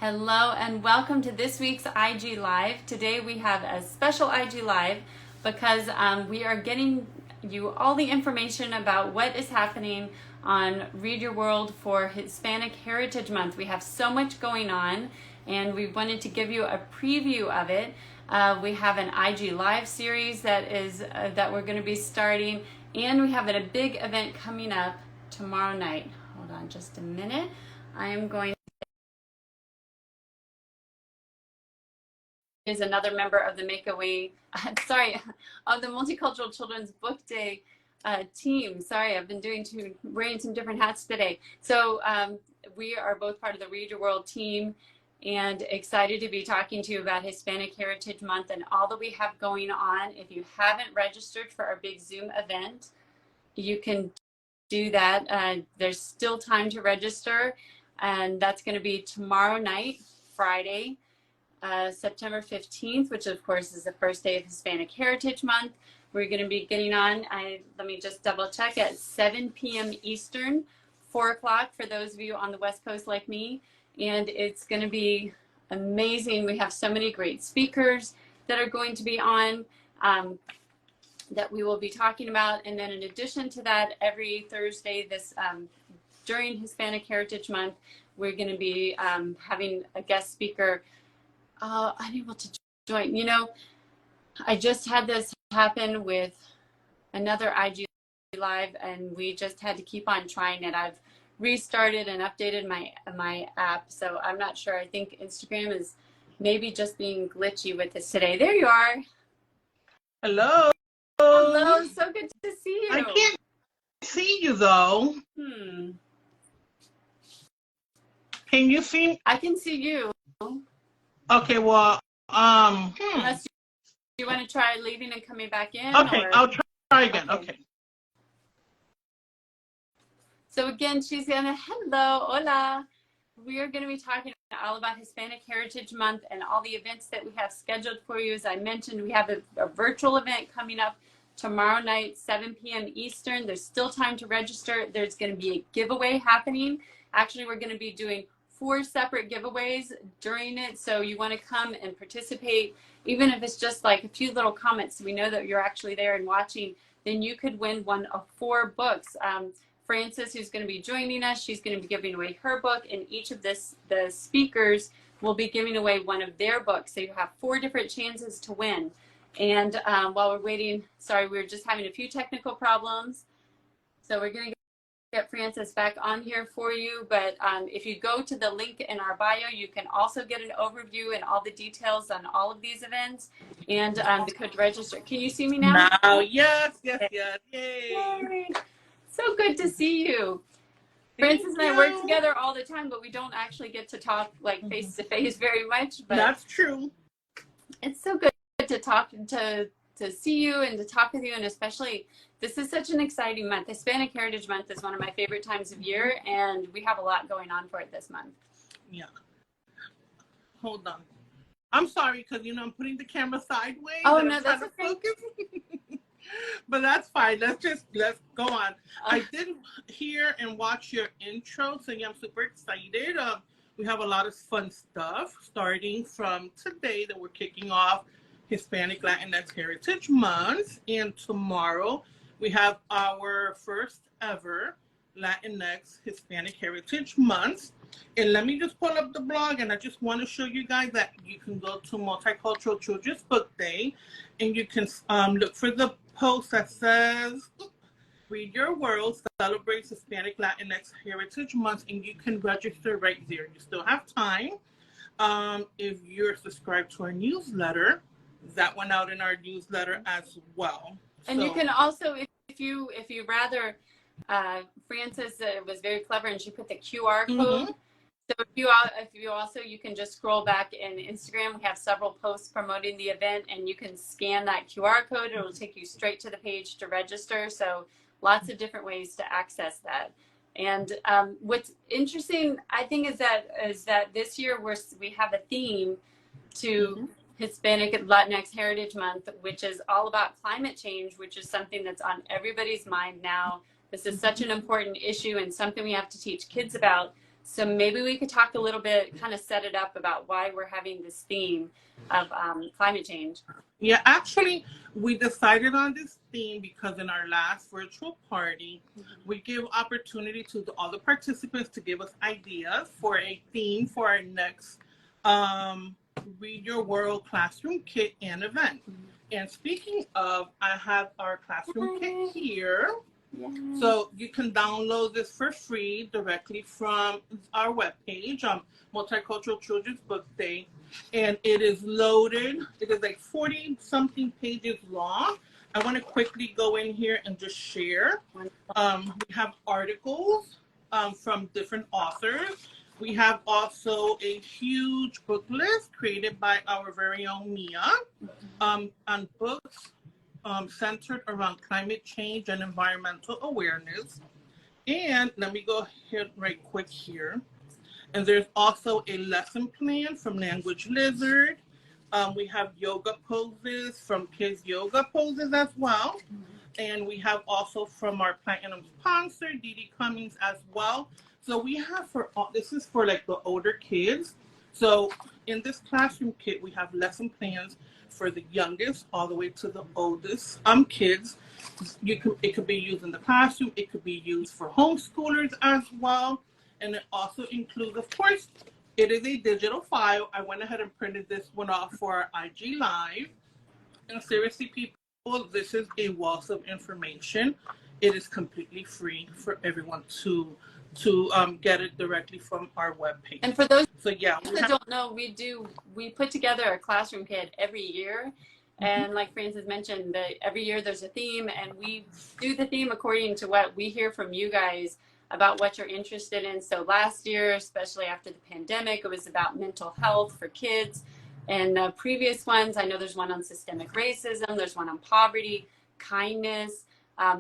Hello and welcome to this week's IG Live. Today we have a special IG Live because we are getting you all the information about what is happening on Read Your World for Hispanic Heritage Month. We have so much going on and we wanted to give you a preview of it. We have an IG Live series that we're going to be starting, and we have a big event coming up tomorrow night. Hold on just a minute. I am going is another member of the of the Multicultural Children's Book Day team. Sorry, I've been wearing some different hats today. So we are both part of the Read Your World team and excited to be talking to you about Hispanic Heritage Month and all that we have going on. If you haven't registered for our big Zoom event, you can do that. There's still time to register, and that's going to be tomorrow night, Friday, September 15th, which of course is the first day of Hispanic Heritage Month. We're going to be getting on, let me just double check, at 7 p.m. Eastern, 4 o'clock for those of you on the West Coast like me. And it's going to be amazing. We have so many great speakers that are going to be on that we will be talking about. And then in addition to that, every Thursday during Hispanic Heritage Month, we're going to be having a guest speaker unable to join. You know, I just had this happen with another IG Live, and we just had to keep on trying it. I've restarted and updated my app, so I'm not sure. I think Instagram is maybe just being glitchy with this today. There you are. Hello. Hello, so good to see you. I can't see you though. Can you see me? I can see you. Okay, well, Unless you want to try leaving and coming back in. Okay, I'll try again. Okay. So again, she's gonna, hello, hola. We are gonna be talking all about Hispanic Heritage Month and all the events that we have scheduled for you. As I mentioned, we have a virtual event coming up tomorrow night, 7 p.m. Eastern. There's still time to register. There's gonna be a giveaway happening. Actually, we're gonna be doing 4 separate giveaways during it. So you wanna come and participate, even if it's just like a few little comments, so we know that you're actually there and watching, then you could win one of 4 books. Frances, who's going to be joining us, she's going to be giving away her book, and each of the speakers will be giving away one of their books. So you have 4 different chances to win. And while we're waiting, sorry, we're just having a few technical problems. So we're going to get Frances back on here for you. But if you go to the link in our bio, you can also get an overview and all the details on all of these events and the code to register. Can you see me now? Now, yes. Yay. So good to see you. Frances and I work together all the time, but we don't actually get to talk like face to face very much. But that's true. It's so good to talk to see you and to talk with you, and especially this is such an exciting month. Hispanic Heritage Month is one of my favorite times of year, and we have a lot going on for it this month. Yeah. Hold on. I'm sorry because I'm putting the camera sideways. Oh no, that's okay. But that's fine. Let's go on. I did hear and watch your intro, so yeah, I'm super excited. We have a lot of fun stuff starting from today that we're kicking off Hispanic Latinx Heritage Month, and tomorrow we have our first ever Latinx Hispanic Heritage Month. And let me just pull up the blog, and I just want to show you guys that you can go to Multicultural Children's Book Day, and you can look for the post that says Read Your World celebrates Hispanic Latinx Heritage Month, and you can register right there. You still have time. If you're subscribed to our newsletter, that went out in our newsletter as well. And you can also, if you rather, Frances was very clever, and she put the QR code. So you can just scroll back in Instagram. We have several posts promoting the event, and you can scan that QR code. It will take you straight to the page to register. So lots of different ways to access that. And what's interesting, I think, is that this year we have a theme to Hispanic Latinx Heritage Month, which is all about climate change, which is something that's on everybody's mind now. This is such an important issue and something we have to teach kids about. So maybe we could talk a little bit, kind of set it up about why we're having this theme of climate change. Yeah, actually, we decided on this theme because in our last virtual party, we give opportunity to all the participants to give us ideas for a theme for our next Read Your World classroom kit and event. And speaking of, I have our classroom kit here. So you can download this for free directly from our webpage, Multicultural Children's Book Day. And it is loaded. It is like 40-something pages long. I want to quickly go in here and just share. We have articles from different authors. We have also a huge book list created by our very own Mia on books centered around climate change and environmental awareness. And let me go ahead right quick here. And there's also a lesson plan from Language Lizard. We have yoga poses from Kids Yoga Poses as well. And we have also from our platinum sponsor, Dee Cummings, as well. So we have this is for like the older kids. So in this classroom kit, we have lesson plans for the youngest all the way to the oldest kids. It could be used in the classroom. It could be used for homeschoolers as well. And it also includes, of course, it is a digital file. I went ahead and printed this one off for our IG Live. And seriously, people, this is a wealth of information. It is completely free for everyone to get it directly from our webpage. And for those that don't know, we put together a classroom kit every year. And like Frances mentioned, every year there's a theme, and we do the theme according to what we hear from you guys about what you're interested in. So last year, especially after the pandemic, it was about mental health for kids. And the previous ones, I know there's one on systemic racism, there's one on poverty, kindness,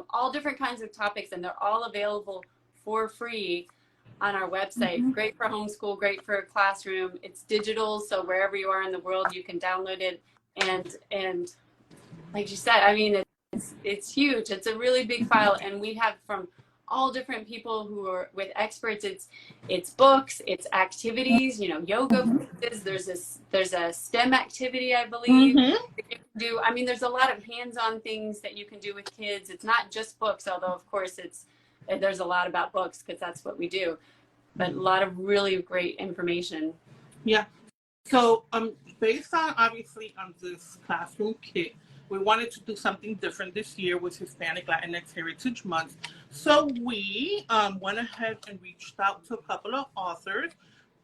all different kinds of topics, and they're all available for free on our website. Great for homeschool, great for a classroom. It's digital, so wherever you are in the world, you can download it. And like you said, I mean, it's huge. It's a really big file, and we have from all different people who are with experts. It's books, it's activities, yoga. There's a STEM activity, I believe. That you can do. I mean, there's a lot of hands-on things that you can do with kids. It's not just books, although of course there's a lot about books because that's what we do, but a lot of really great information. Yeah. So based on obviously on this classroom kit, we wanted to do something different this year with Hispanic Latinx Heritage Month. So we went ahead and reached out to a couple of authors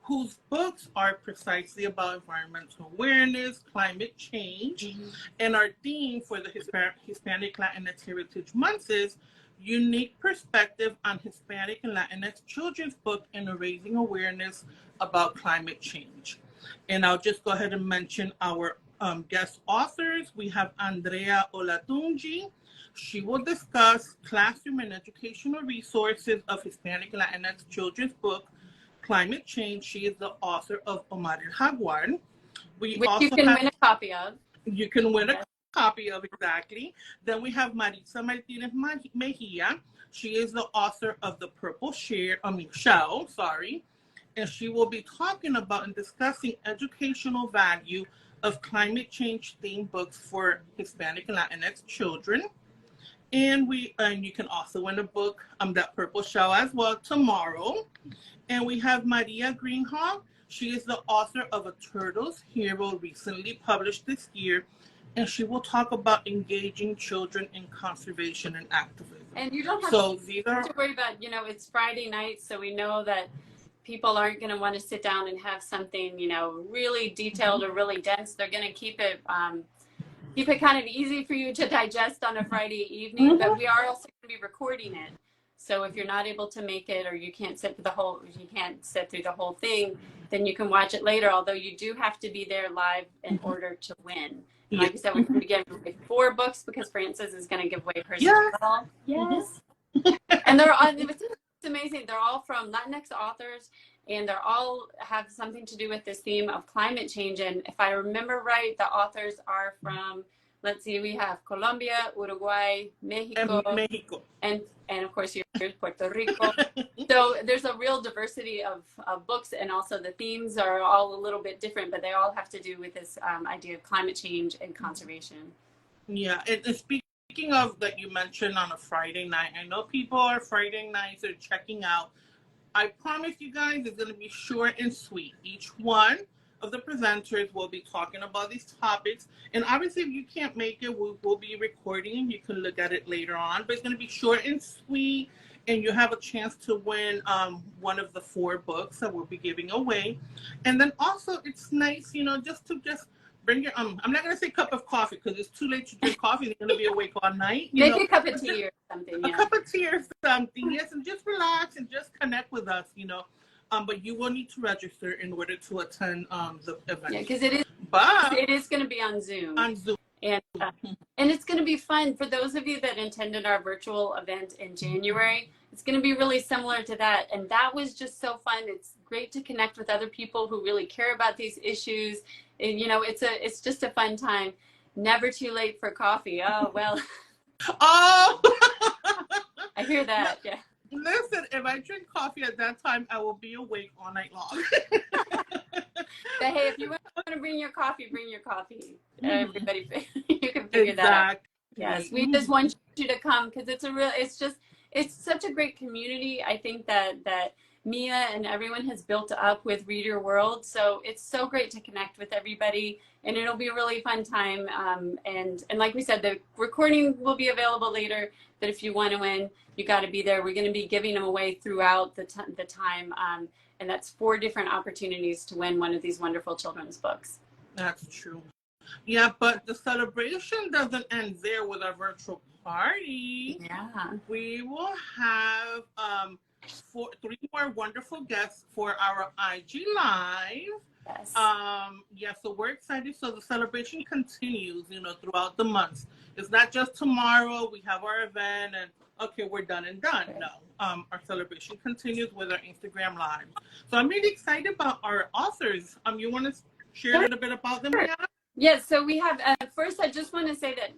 whose books are precisely about environmental awareness, climate change. And our theme for the Hispanic Latinx Heritage Month is Unique Perspective on Hispanic and Latinx Children's Book and Raising Awareness about Climate Change. And I'll just go ahead and mention our guest authors. We have Andrea Olatunji. She will discuss classroom and educational resources of Hispanic and Latinx children's book, Climate Change. She is the author of Omar el Jaguar. Which you can win a copy of. You can win a copy of, exactly. Then we have Maritza Martinez Mejia. She is the author of The Purple Shell, and she will be talking about and discussing educational value of climate change themed books for Hispanic and Latinx children. And you can also win a book, That Purple Shell as well, tomorrow. And we have Maria Greenhalgh. She is the author of A Turtle's Hero, recently published this year. And she will talk about engaging children in conservation and activism. And you don't have to worry about, it's Friday night, so we know that people aren't going to want to sit down and have something, really detailed or really dense. They're going to keep it kind of easy for you to digest on a Friday evening, but we are also going to be recording it. So if you're not able to make it, or you can't sit through the whole thing, then you can watch it later. Although you do have to be there live in order to win. And like I said, we're going to give away 4 books because Frances is going to give away hers as well. Yes. And it's amazing. They're all from Latinx authors, and they're all have something to do with this theme of climate change. And if I remember right, the authors are from let's see, we have Colombia, Uruguay, Mexico, And Mexico. and of course here's Puerto Rico. So there's a real diversity of books, and also the themes are all a little bit different, but they all have to do with this idea of climate change and conservation. Yeah, and speaking of that, you mentioned on a Friday night. I know people are Friday nights are checking out. I promise you guys it's going to be short and sweet. Each one of the presenters will be talking about these topics. And obviously, if you can't make it, we'll be recording. You can look at it later on. But it's going to be short and sweet. And you have a chance to win one of the 4 books that we'll be giving away. And then also, it's nice, just to bring your, I'm not going to say cup of coffee because it's too late to drink coffee. You're going to be awake all night. Maybe a cup of tea or something. A cup of tea or something, yes, and just relax and just connect with us, But you will need to register in order to attend the event. Yeah, because it is going to be on Zoom. On Zoom. And it's going to be fun. For those of you that attended our virtual event in January, it's going to be really similar to that. And that was just so fun. It's great to connect with other people who really care about these issues. And, it's just a fun time. Never too late for coffee. Oh, well. Oh! I hear that, yeah. Listen, if I drink coffee at that time, I will be awake all night long. But hey, if you want to bring your coffee, bring your coffee. Everybody, you can figure that out. Yes, we just want you to come because it's such a great community. I think that Mia and everyone has built up with Read Your World. So it's so great to connect with everybody, and it'll be a really fun time. And like we said, the recording will be available later, but if you want to win, you got to be there. We're going to be giving them away throughout the time. And that's 4 different opportunities to win one of these wonderful children's books. That's true. Yeah, but the celebration doesn't end there with our virtual party. Yeah. We will have 3 more wonderful guests for our IG Live. Yes. So we're excited. So the celebration continues, throughout the months. It's not just tomorrow. We have our event and okay, we're done and done. No, our celebration continues with our Instagram Live. So I'm really excited about our authors. You want to share a little bit about them, Rihanna? Yes. So we have. First, I just want to say that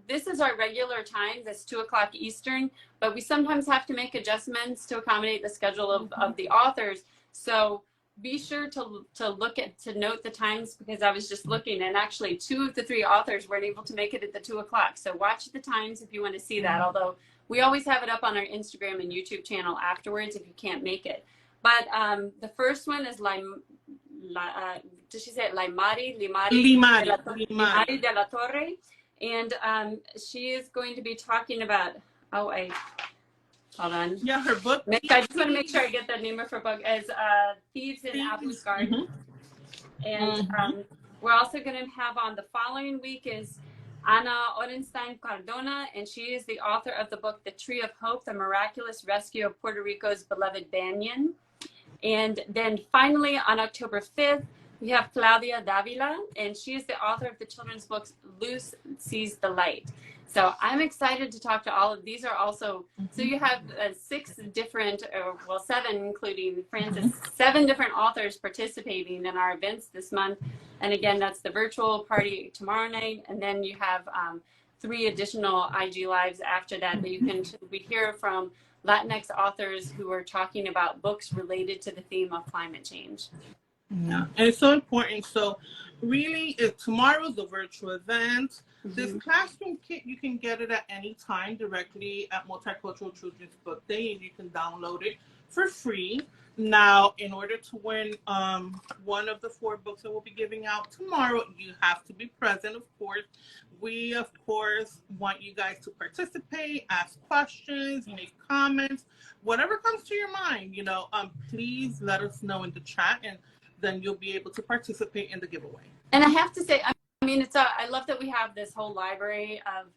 this is our regular time. That's 2:00 Eastern, but we sometimes have to make adjustments to accommodate the schedule of the authors. So be sure to note the times, because I was just looking, and actually 2 of the 3 authors weren't able to make it at the 2:00. So watch the times if you want to see that. Although we always have it up on our Instagram and YouTube channel afterwards if you can't make it. But the first one is did she say it? Limari de la Torre. And she is going to be talking about, hold on. Yeah, her book. I just want to make sure I get the name of her book, as Thieves in Apple's Garden. And we're also going to have on the following week is Ana Orenstein Cardona, and she is the author of the book, The Tree of Hope, The Miraculous Rescue of Puerto Rico's Beloved Banyan. And then finally, on October 5th, we have Claudia Davila, and she is the author of the children's books, Luz Sees the Light. So I'm excited to talk to all of these. Are also, so you have 6 different, 7, including Francis, 7 different authors participating in our events this month. And again, that's the virtual party tomorrow night. And then you have 3 additional IG Lives after that you can hear from Latinx authors who are talking about books related to the theme of climate change. Yeah, and it's so important. So really, if tomorrow's a virtual event, this classroom kit, you can get it at any time directly at Multicultural Children's Book Day, and you can download it for free. Now, in order to win one of the 4 books that we'll be giving out tomorrow, you have to be present, of course. We, of course, want you guys to participate, ask questions, make comments, whatever comes to your mind, please let us know in the chat, and then you'll be able to participate in the giveaway. And I have to say, I love that we have this whole library of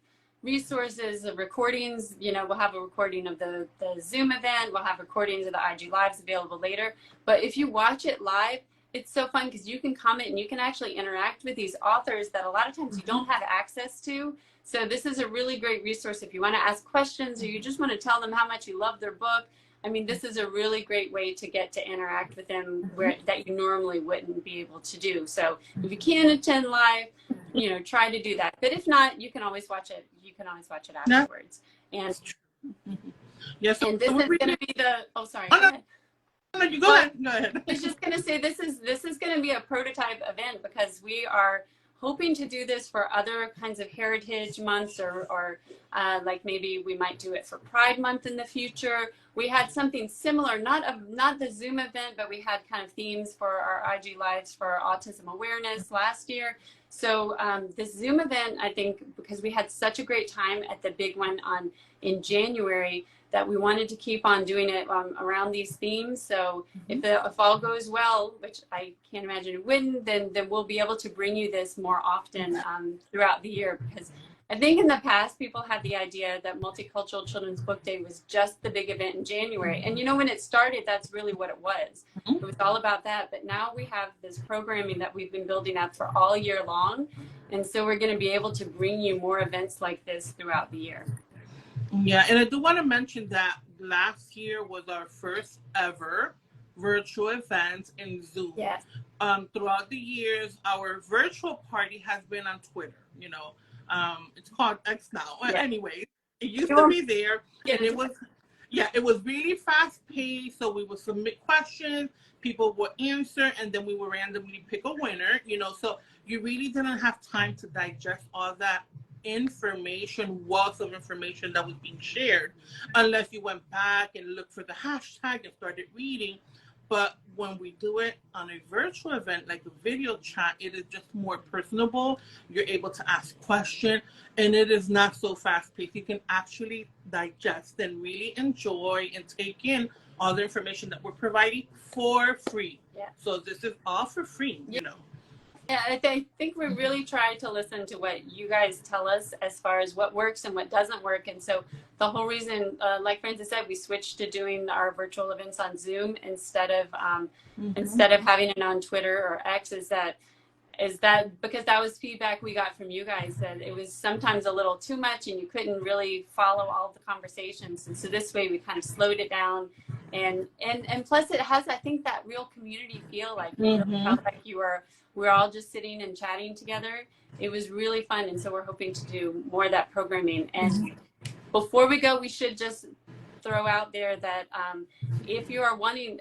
resources, of recordings. We'll have a recording of the Zoom event. We'll have recordings of the IG Lives available later. But if you watch it live, it's so fun because you can comment and you can actually interact with these authors that a lot of times you don't have access to. So this is a really great resource if you want to ask questions or you just want to tell them how much you love their book. This is a really great way to get to interact with them that you normally wouldn't be able to do. So if you can't attend live, you know, try to do that. But if not, you can always watch it. You can always watch it afterwards. And yes, and this is going to be the. Oh, sorry. Oh, go ahead. no, you go ahead. Go ahead. I was just going to say this is going to be a prototype event because we are hoping to do this for other kinds of heritage months or like maybe we might do it for Pride Month in the future. We had something similar, not the Zoom event, but we had kind of themes for our IG Lives for autism awareness last year. So this Zoom event, I think, because we had such a great time at the big one in January, that we wanted to keep on doing it around these themes. So if all goes well, which I can't imagine it wouldn't, then we'll be able to bring you this more often throughout the year. Because I think in the past, people had the idea that Multicultural Children's Book Day was just the big event in January. And you know, when it started, that's really what it was. It was all about that. But now we have this programming that we've been building up for all year long. And so we're going to be able to bring you more events like this throughout the year. Yeah, and I do want to mention that last year was our first ever virtual event in Zoom. Yes. Throughout the years, our virtual party has been on Twitter. You know, it's called X now. Yeah. Anyway, it used to be there, and it was really fast paced. So we would submit questions, people would answer, and then we would randomly pick a winner. You know, so you really didn't have time to digest all that wealth of information that was being shared, unless you went back and looked for the hashtag and started reading. But when we do it on a virtual event, like a video chat, it is just more personable. You're able to ask questions, and it is not so fast-paced. You can actually digest and really enjoy and take in all the information that we're providing for free. Yeah. So this is all for free, you know. Yeah, I think we really try to listen to what you guys tell us as far as what works and what doesn't work. And so the whole reason, like Francis said, we switched to doing our virtual events on Zoom instead of having it on Twitter or X is that because that was feedback we got from you guys, that it was sometimes a little too much and you couldn't really follow all the conversations. And so this way we kind of slowed it down. And plus it has, I think, that real community feel, like you really felt like we're all just sitting and chatting together. It was really fun. And so we're hoping to do more of that programming. And before we go, we should just throw out there that if you are wanting,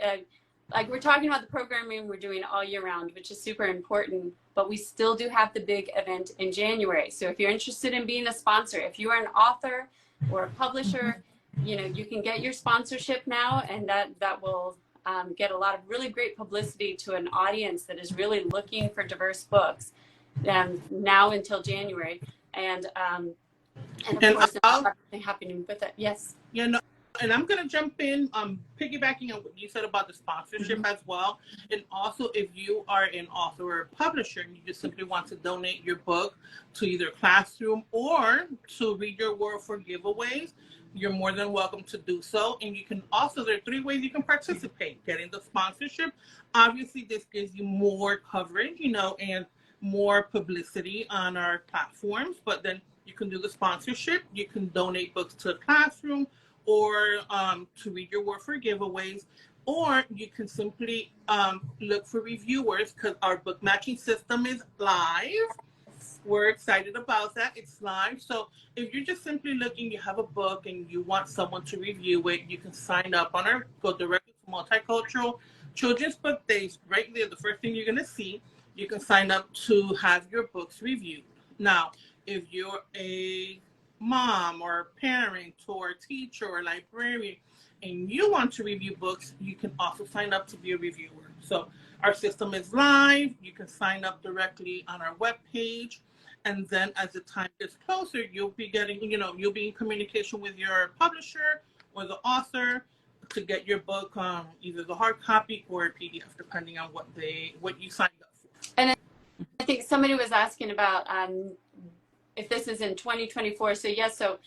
like we're talking about the programming we're doing all year round, which is super important, but we still do have the big event in January. So if you're interested in being a sponsor, if you are an author or a publisher, you know, you can get your sponsorship now, and that will get a lot of really great publicity to an audience that is really looking for diverse books now until January. And of course, something happening with it. Yes. Yeah, no, and I'm going to jump in, piggybacking on what you said about the sponsorship as well. And also, if you are an author or a publisher and you just simply want to donate your book to either Classroom or to Read Your Word for giveaways, you're more than welcome to do so. And you can also, there are 3 ways you can participate. Getting the sponsorship. Obviously, this gives you more coverage, you know, and more publicity on our platforms. But then you can do the sponsorship. You can donate books to a Classroom or to Read Your Word for giveaways. Or you can simply look for reviewers, because our book matching system is live. We're excited about that. It's live. So if you're just simply looking, you have a book and you want someone to review it, you can sign up on go directly to Multicultural Children's Book Days. Right there, the first thing you're going to see, you can sign up to have your books reviewed. Now, if you're a mom or a parent or a teacher or a librarian and you want to review books, you can also sign up to be a reviewer. So our system is live. You can sign up directly on our webpage. And then as the time gets closer, you'll be getting, you know, you'll be in communication with your publisher or the author to get your book, either the hard copy or a PDF, depending on what you signed up for. And I think somebody was asking about if this is in 2024. So yes, so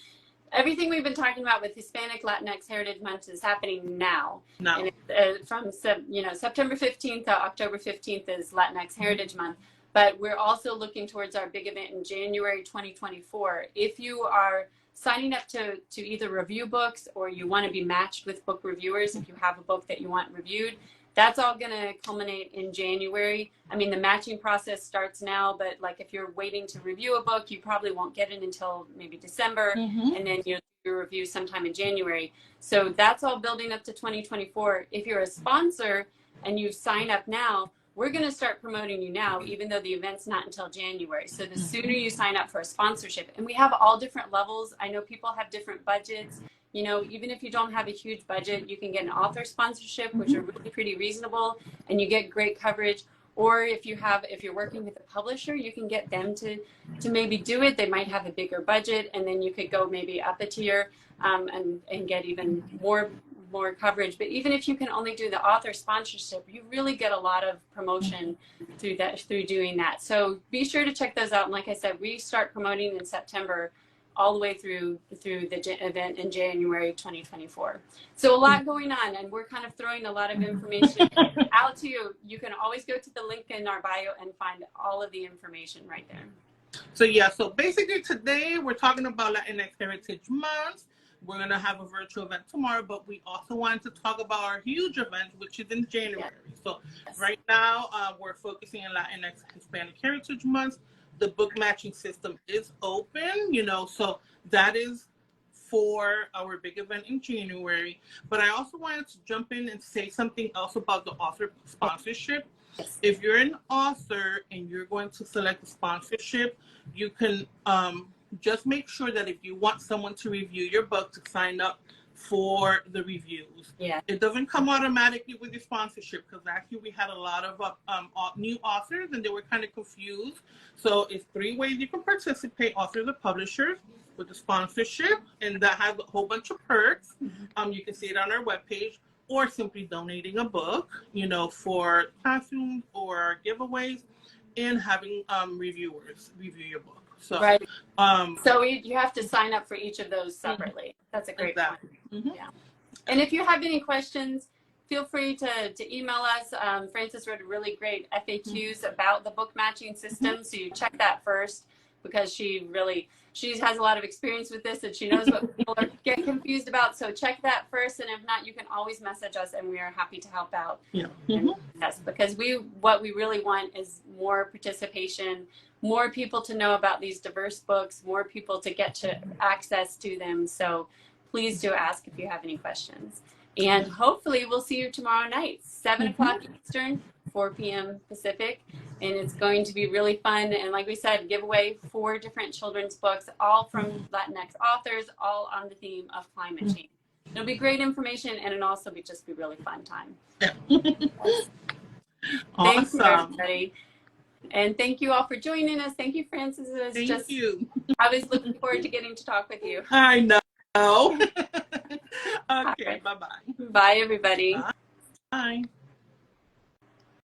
everything we've been talking about with Hispanic Latinx Heritage Month is happening now. And from September 15th to October 15th is Latinx Heritage Month. But we're also looking towards our big event in January 2024. If you are signing up to either review books or you want to be matched with book reviewers, if you have a book that you want reviewed, That's all going to culminate in January. I mean, the matching process starts now, but like if you're waiting to review a book, you probably won't get it until maybe December, and then you'll do a review sometime in January. So that's all building up to 2024. If you're a sponsor and you sign up now, we're going to start promoting you now, even though the event's not until January. So the sooner you sign up for a sponsorship, and we have all different levels. I know people have different budgets. You know, even if you don't have a huge budget, you can get an author sponsorship, which are really pretty reasonable, and you get great coverage. Or if you're working with a publisher, you can get them to maybe do it. They might have a bigger budget, and then you could go maybe up a tier and get even more coverage. But even if you can only do the author sponsorship, you really get a lot of promotion through doing that. So be sure to check those out. And like I said, we start promoting in September all the way through the event in January 2024. So a lot going on, and we're kind of throwing a lot of information out to you. You can always go to the link in our bio and find all of the information right there. So yeah, so basically today we're talking about Latinx Heritage Month. We're going to have a virtual event tomorrow, but we also wanted to talk about our huge event, which is in January. So right now we're focusing on Latinx Hispanic Heritage Month. The book matching system is open, you know, so that is for our big event in January. But I also wanted to jump in and say something else about the author sponsorship. If you're an author and you're going to select a sponsorship, you can just make sure that if you want someone to review your book, to sign up for the reviews. Yeah. It doesn't come automatically with your sponsorship, because actually we had a lot of new authors and they were kind of confused. So it's 3 ways you can participate: authors or publishers, with the sponsorship, and that has a whole bunch of perks. You can see it on our webpage, or simply donating a book, you know, for classrooms or giveaways, and having reviewers review your book. So, right. So you have to sign up for each of those separately. That's a great point. Yeah. And if you have any questions, feel free to email us. Frances wrote a really great FAQs about the book matching system. So you check that first, because she has a lot of experience with this, and she knows what people get confused about. So check that first. And if not, you can always message us, and we are happy to help out. Yeah. Yes, because what we really want is more participation, more people to know about these diverse books, more people to get to access to them. So please do ask if you have any questions. And hopefully we'll see you tomorrow night, 7 o'clock Eastern, 4 p.m. Pacific. And it's going to be really fun. And like we said, give away 4 different children's books, all from Latinx authors, all on the theme of climate change. It'll be great information, and it'll also just be really fun time. Yeah. Thank you, everybody. And thank you all for joining us. Thank you, Frances. Thank you. I was looking forward to getting to talk with you. I know. Okay, Right. bye-bye. Bye, everybody. Bye.